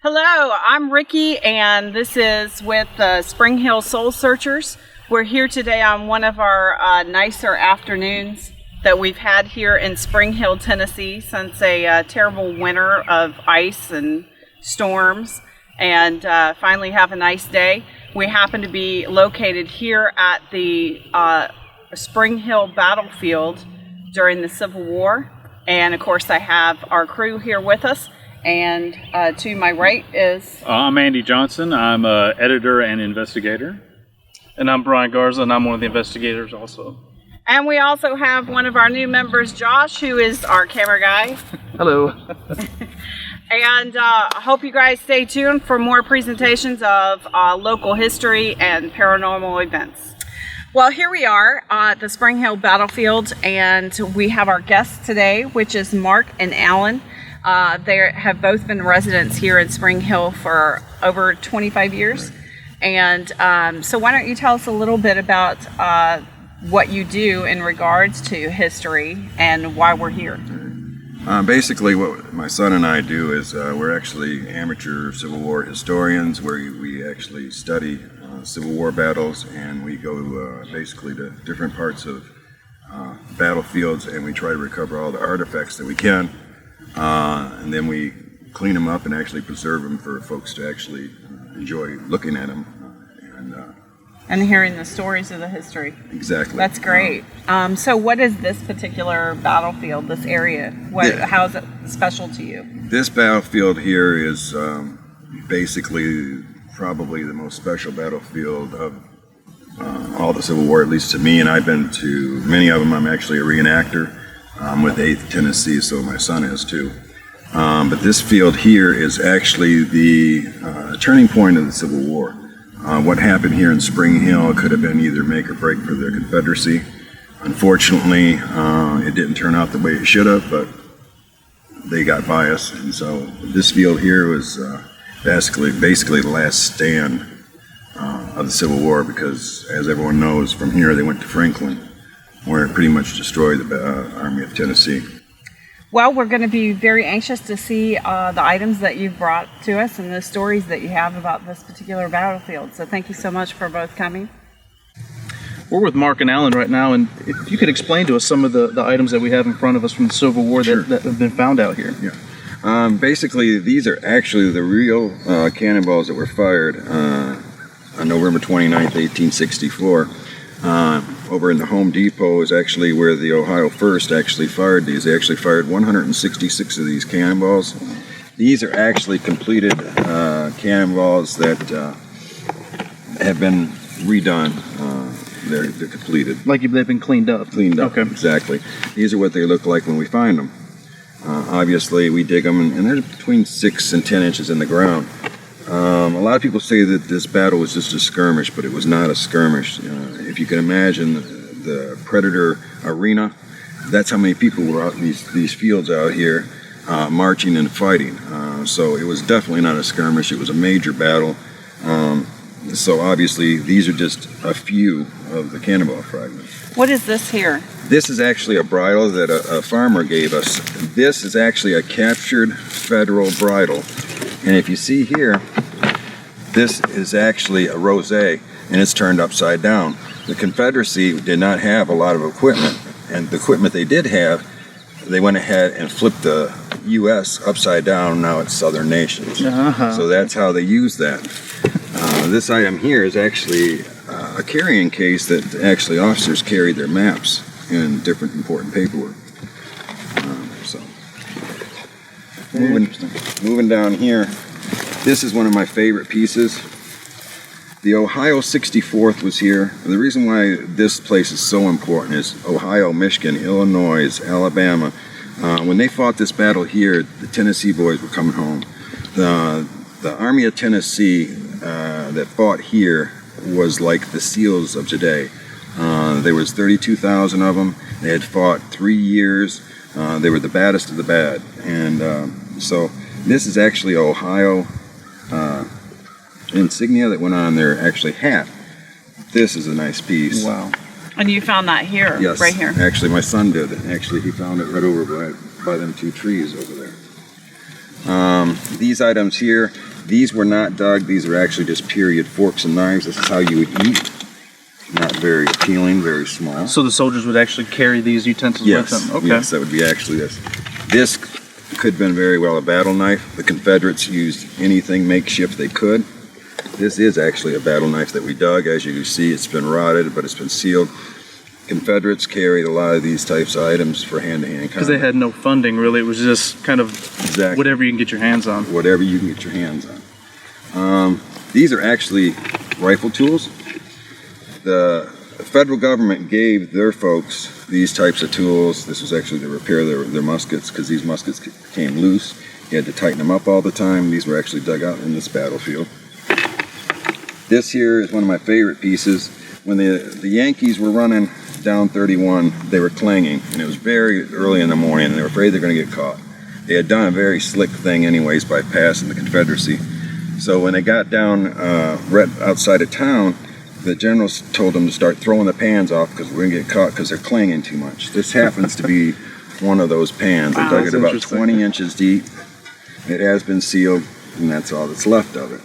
Hello, I'm Ricky, and this is with the Spring Hill Soul Searchers. We're here today on one of our nicer afternoons that we've had here in Spring Hill, Tennessee since a terrible winter of ice and storms, and finally have a nice day. We happen to be located here at the Spring Hill battlefield during the Civil War, and of course I have our crew here with us. And to my right is... I'm Andy Johnson. I'm an editor and investigator. And I'm Brian Garza, and I'm one of the investigators also. And we also have one of our new members, Josh, who is our camera guy. Hello. And I hope you guys stay tuned for more presentations of local history and paranormal events. Well, here we are at the Spring Hill battlefield, and we have our guests today, which is Mark and Alan. They have both been residents here in Spring Hill for over 25 years. And so why don't you tell us a little bit about what you do in regards to history and why we're here? Basically, what my son and I do is we're actually amateur Civil War historians, where we actually study Civil War battles, and we go basically to different parts of battlefields, and we try to recover all the artifacts that we can. And then we clean them up and actually preserve them for folks to actually enjoy looking at them. And hearing the stories of the history. Exactly. That's great. So what is this particular battlefield, this area? How is it special to you? This battlefield here is basically probably the most special battlefield of all the Civil War, at least to me, and I've been to many of them. I'm actually a reenactor. I'm with 8th Tennessee, so my son is too. But this field here is actually the turning point of the Civil War. What happened here in Spring Hill could have been either make or break for the Confederacy. Unfortunately, it didn't turn out the way it should have, but they got by us. And so this field here was basically the last stand of the Civil War, because as everyone knows, from here they went to Franklin, where it pretty much destroyed the Army of Tennessee. Well, we're going to be very anxious to see the items that you've brought to us and the stories that you have about this particular battlefield. So thank you so much for both coming. We're with Mark and Alan right now, and if you could explain to us some of the items that we have in front of us from the Civil War that have been found out here. Yeah. Basically, these are actually the real cannonballs that were fired on November 29th, 1864. Over in the Home Depot is actually where the Ohio 1st actually fired these. They actually fired 166 of these cannonballs. These are actually completed cannonballs that have been redone. They're completed. Like they've been cleaned up? Cleaned up, okay. Exactly. These are what they look like when we find them. Obviously, we dig them, and they're between 6 and 10 inches in the ground. A lot of people say that this battle was just a skirmish, but it was not a skirmish. If you can imagine the Predator Arena, that's how many people were out in these fields out here marching and fighting. So it was definitely not a skirmish. It was a major battle. So obviously these are just a few of the cannonball fragments. What is this here? This is actually a bridle that a farmer gave us. This is actually a captured federal bridle. And if you see here, this is actually a rosé, and it's turned upside down. The Confederacy did not have a lot of equipment, and the equipment they did have, they went ahead and flipped the U.S. upside down. Now it's Southern nations. So that's how they used that. This item here is actually a carrying case that actually officers carried their maps and different important paperwork. Moving down here, this is one of my favorite pieces. The Ohio 64th was here. The reason why this place is so important is Ohio, Michigan, Illinois, Alabama. When they fought this battle here, the Tennessee boys were coming home. The Army of Tennessee that fought here was like the SEALs of today. There was 32,000 of them. They had fought 3 years. They were the baddest of the bad. And so this is actually Ohio insignia that went on their actually hat. This is a nice piece. Wow. And you found that here? Yes. Right here? Actually, my son did. Actually, he found it right over by them 2 trees over there. These items here, These were not dug. These are actually just period forks and knives. This is how you would eat. Not very appealing, very small. So the soldiers would actually carry these utensils Yes, with them? Okay. yes, that would be actually this. This could have been very well a battle knife. The Confederates used anything makeshift they could. This is actually a battle knife that we dug. As you can see, it's been rotted, but it's been sealed. Confederates carried a lot of these types of items for hand-to-hand combat. Because they had no funding, really. It was just kind of Exactly. whatever you can get your hands on. Whatever you can get your hands on. These are actually rifle tools. The federal government gave their folks these types of tools. This was actually to repair their muskets, because these muskets came loose. You had to tighten them up all the time. These were actually dug out in this battlefield. This here is one of my favorite pieces. When the Yankees were running down 31, they were clanging, and it was very early in the morning, and they were afraid they're going to get caught. They had done a very slick thing anyways by passing the Confederacy. So when they got down right outside of town, the generals told them to start throwing the pans off because we're going to get caught because they're clanging too much. This happens to be one of those pans. Wow. They dug it That's about interesting. 20 inches deep. It has been sealed, and that's all that's left of it.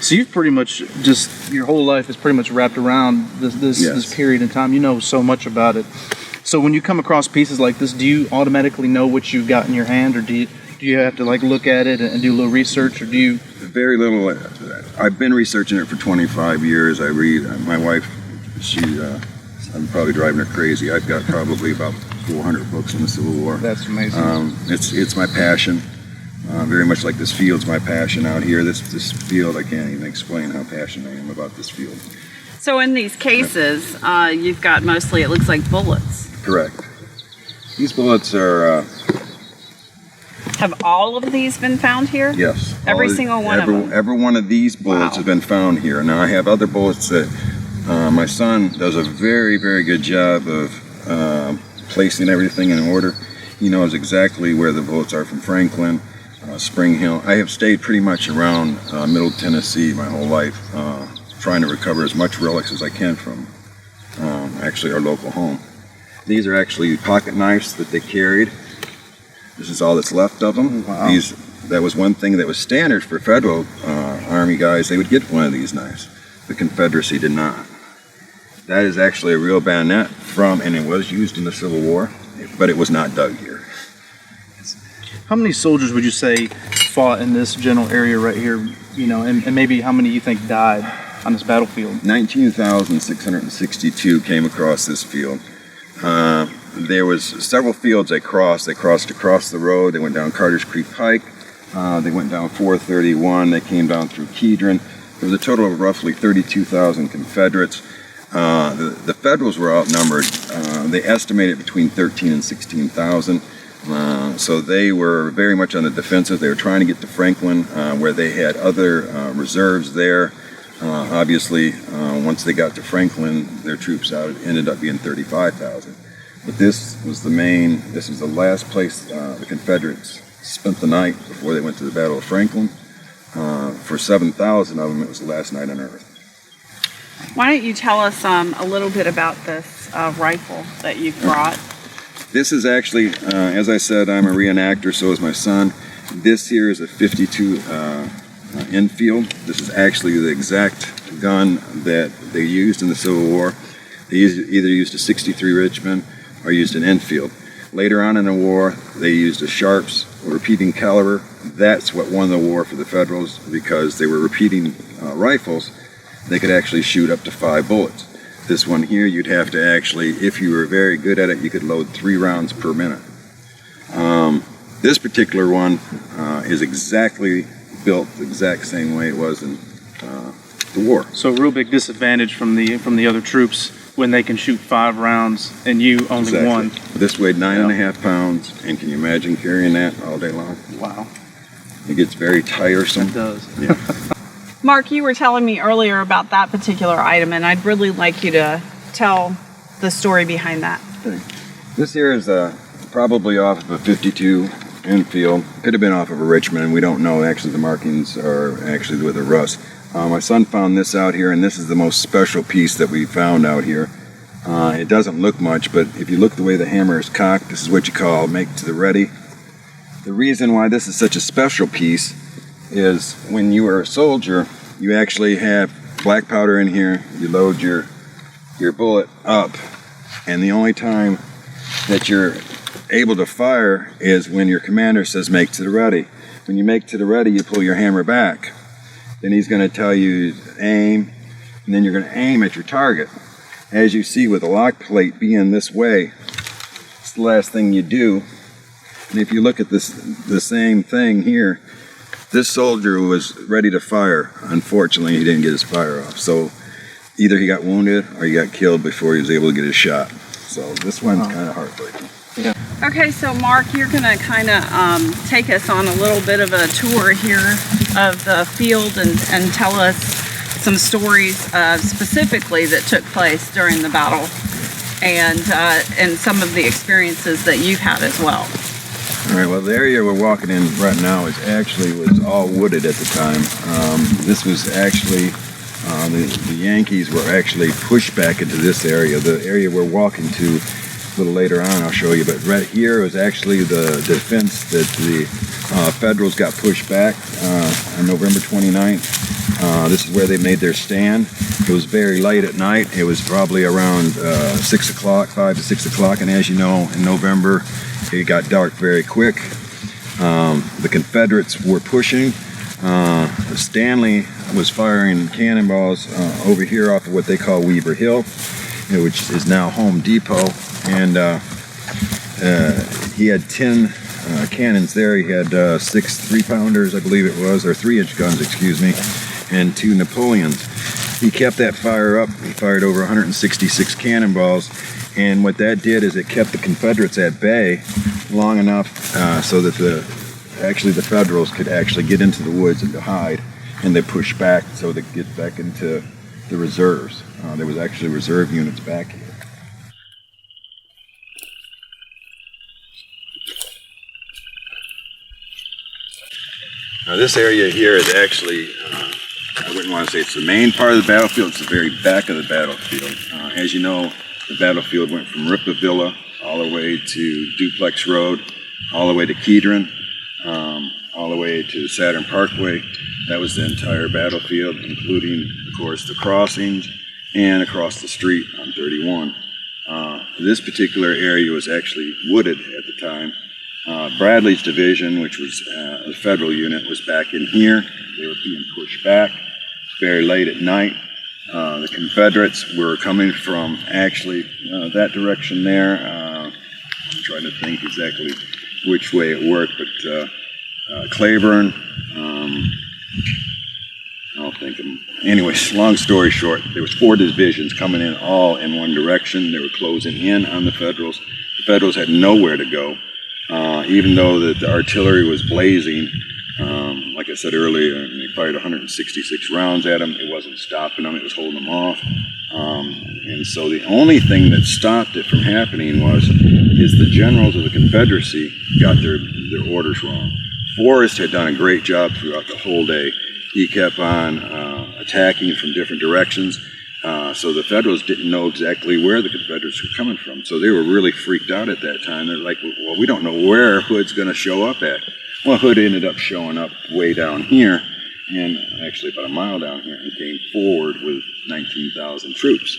So you've pretty much just, your whole life is pretty much wrapped around this Yes. period in time. You know so much about it. So when you come across pieces like this, do you automatically know what you've got in your hand, or do you have to like look at it and do a little research, or do you? Very little. I've been researching it for 25 years. I read. My wife, I'm probably driving her crazy. I've got probably about 400 books on the Civil War. That's amazing. It's my passion. Very much like this field's my passion out here. This field, I can't even explain how passionate I am about this field. So in these cases, you've got mostly, it looks like bullets. Correct. These bullets are Have all of these been found here? yes. Every single one of them? Every one of these bullets Wow. has been found here. Now I have other bullets that my son does a very, very good job of placing everything in order. He knows exactly where the bullets are from Franklin, Spring Hill. I have stayed pretty much around Middle Tennessee my whole life, trying to recover as much relics as I can from actually our local home. These are actually pocket knives that they carried. This is all that's left of them. Wow. That was one thing that was standard for federal Army guys. They would get one of these knives. The Confederacy did not. That is actually a real bayonet and it was used in the Civil War, but it was not dug here. How many soldiers would you say fought in this general area right here? You know, and maybe how many you think died on this battlefield? 19,662 came across this field. There was several fields they crossed. They crossed across the road. They went down Carter's Creek Pike. They went down 431. They came down through Kedron. There was a total of roughly 32,000 Confederates. The Federals were outnumbered. They estimated between 13 and 16,000. So they were very much on the defensive. They were trying to get to Franklin, where they had other reserves there. Obviously, once they got to Franklin, their troops ended up being 35,000. But this was the last place the Confederates spent the night before they went to the Battle of Franklin. For 7,000 of them, it was the last night on Earth. Why don't you tell us a little bit about this rifle that you brought? This is actually, as I said, I'm a reenactor, so is my son. This here is a 52 Enfield. This is actually the exact gun that they used in the Civil War. They either used a 63 Richmond or used an Enfield. Later on in the war, they used a Sharps, a repeating caliber. That's what won the war for the Federals, because they were repeating rifles. They could actually shoot up to 5 bullets. This one here, you'd have to actually, if you were very good at it, you could load 3 rounds per minute. This particular one is exactly built the exact same way it was in the war. So a real big disadvantage from the other troops when they can shoot 5 rounds and you only Exactly. 1. This weighed 9.5 pounds, and can you imagine carrying that all day long? Wow, It gets very tiresome. it does. Yeah. Mark, you were telling me earlier about that particular item, and I'd really like you to tell the story behind that. This here is probably off of a 52 Enfield. Could have been off of a Richmond. We don't know. Actually, the markings are actually with a rust. My son found this out here, and this is the most special piece that we found out here. It doesn't look much, but if you look the way the hammer is cocked, this is what you call make to the ready. The reason why this is such a special piece is when you are a soldier, you actually have black powder in here. You load your bullet up, and the only time that you're able to fire is when your commander says make to the ready. When you make to the ready, you pull your hammer back. Then he's going to tell you aim, and then you're going to aim at your target. As you see, with the lock plate being this way, it's the last thing you do. And if you look at this, the same thing here, this soldier was ready to fire. Unfortunately, he didn't get his fire off. So either he got wounded or he got killed before he was able to get his shot. So this one's kind of heartbreaking. Yeah. Okay, so Mark, you're going to kind of take us on a little bit of a tour here of the field and tell us some stories specifically that took place during the battle and some of the experiences that you've had as well. All right, well, the area we're walking in right now was all wooded at the time. This was actually, the Yankees were actually pushed back into this area. The area we're walking to a little later on, I'll show you, but right here was actually the defense that the Federals got pushed back on November 29th. This is where they made their stand. It was very late at night. It was probably around 6 o'clock, 5 to 6 o'clock, and as you know, in November, it got dark very quick. The Confederates were pushing. Stanley was firing cannonballs over here off of what they call Weaver Hill, which is now Home Depot. And he had 10 cannons there. He had 6 3-pounders, I believe it was, or 3-inch guns, excuse me, and 2 Napoleons. He kept that fire up. He fired over 166 cannonballs. And what that did is it kept the Confederates at bay long enough so that the Federals could actually get into the woods and to hide, and they pushed back so they get back into the reserves. There was actually reserve units back here. Now this area here is actually, I wouldn't want to say it's the main part of the battlefield, it's the very back of the battlefield. As you know, the battlefield went from Ripley-Villa all the way to Duplex Road, all the way to Kedron, all the way to Saturn Parkway. That was the entire battlefield, including, of course, the crossings and across the street on 31. This particular area was actually wooded at the time. Bradley's division, which was a federal unit, was back in here. They were being pushed back. Very late at night. The Confederates were coming from actually that direction there. I'm trying to think exactly which way it worked, but Claiborne, I'll think of them. Anyways, long story short, there was 4 divisions coming in all in one direction. They were closing in on the Federals. The Federals had nowhere to go. Even though the artillery was blazing, like I said earlier, they fired 166 rounds at them. It wasn't stopping them, it was holding them off. And so the only thing that stopped it from happening is the generals of the Confederacy got their orders wrong. Forrest had done a great job throughout the whole day. He kept on attacking from different directions. So the Federals didn't know exactly where the Confederates were coming from. So they were really freaked out at that time. They're like, well, we don't know where Hood's going to show up at. Well, Hood ended up showing up way down here, and actually about a mile down here, and came forward with 19,000 troops.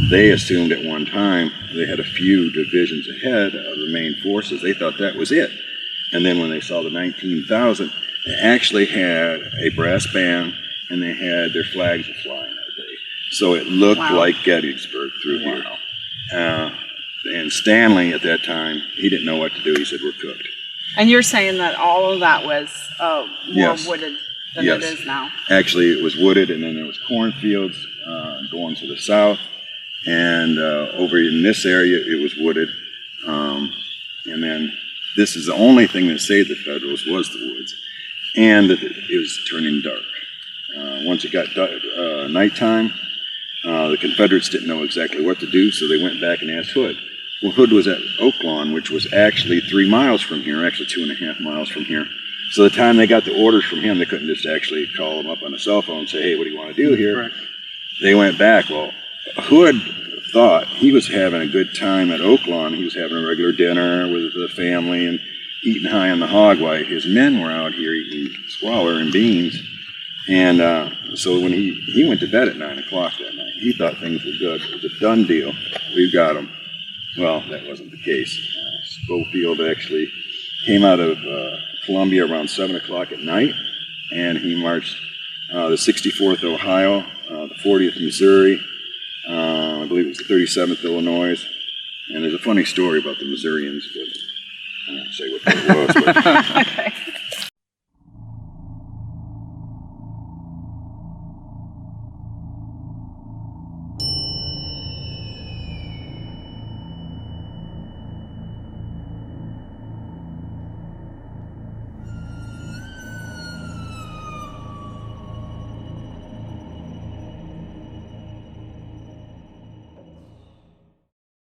They assumed at one time they had a few divisions ahead of the main forces. They thought that was it. And then when they saw the 19,000, they actually had a brass band, and they had their flags flying. So it looked like Gettysburg through here. And Stanley at that time, he didn't know what to do. He said, we're cooked. And you're saying that all of that was more wooded than it is now? Actually, it was wooded, and then there was cornfields going to the south. And over in this area, it was wooded. And then this is the only thing that saved the Federals was the woods. And that it was turning dark. Once it got nighttime, the Confederates didn't know exactly what to do, so they went back and asked Hood. Well, Hood was at Oaklawn, which was actually 3 miles from here, actually 2.5 miles from here. So the time they got the orders from him, they couldn't just actually call him up on a cell phone and say, hey, what do you want to do here? Right. They went back. Well, Hood thought he was having a good time at Oaklawn. He was having a regular dinner with the family, and eating high on the hog while his men were out here eating squalor and beans. And so when he went to bed at 9 o'clock that night, he thought things were good. It was a done deal. We've got him. Well, that wasn't the case. Schofield actually came out of Columbia around 7 o'clock at night, and he marched the 64th Ohio, the 40th Missouri, I believe it was the 37th Illinois. And there's a funny story about the Missourians, but I won't say what that was. But